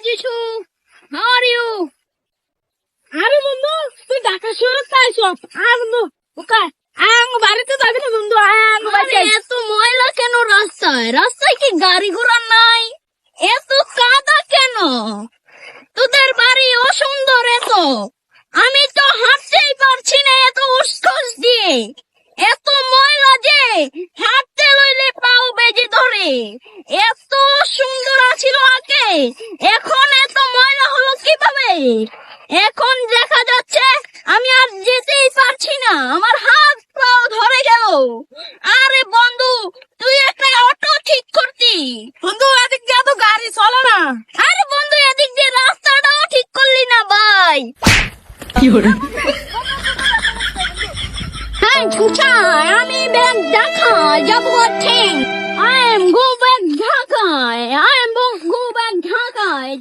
Jisu, how are you? আরে বন্ধু তুই ঢাকা শহরে তাইছ আর বন্ধু ওকে আং বাড়িতে যাবি না বন্ধু আং বাড়ি আরে এত ময়লা কেন রাস্তায়? রাস্তায় কি গাড়ি ঘোড়া নাই? এত কাদা কেন? তোদের বাড়ি অসুন্দর এত, আমি তো হাঁটতেই পারছি না এত উস্কস দিয়ে। এত ময়লা যে হাঁটতে লইলে পাও বেজে ধরে। এত সুন্দর আছিল আগে, এখন এত ময়লা হলো কিভাবে? এখন দেখা যাচ্ছে আমি আর যেতেই পারছি না, আমার হাত পাও ধরে গেল। আরে বন্ধু, তুই একটা অটো ঠিক করতি। বন্ধু এদিক দিয়ে তো গাড়ি চলে না। আরে বন্ধু, এদিক দিয়ে রাস্তাটাও ঠিক করলি না ভাই। হ্যাঁ ছুচা, আমি ব্যাগ ঢাকা যাবো ঠিক। I am go back ঢাকায়, I am go back ঢাকায়।